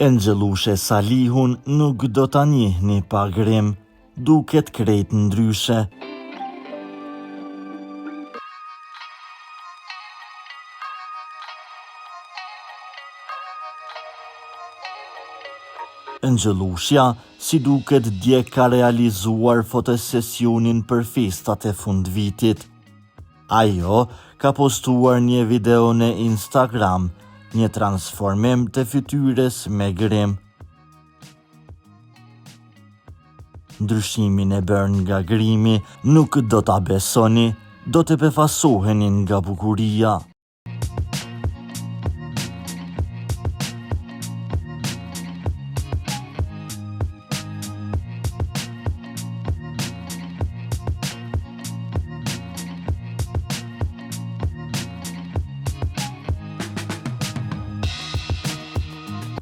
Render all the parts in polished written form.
Enxhellushe Salihun nuk do ta njihni pa grim, duket krejt ndryshe. Enxhellushja, si duket dje ka realizuar fotosesionin për festat e fundvitit. Ajo ka postuar një video në Instagram, një transformim të fytyrës me grim. Ndryshimin e bërë nga grimi nuk do ta besoni, do të befasoheni nga bukuria.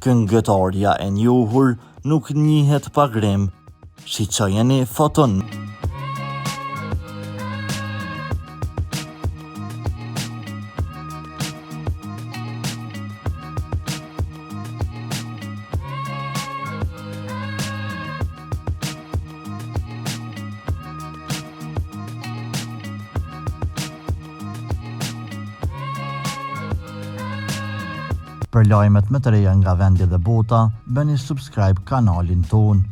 Këngëtarja e njohur nuk njihet pa grim. Shiqojeni foton. Për lajmet më të reja nga vendi dhe bota, bëni subscribe kanalin ton.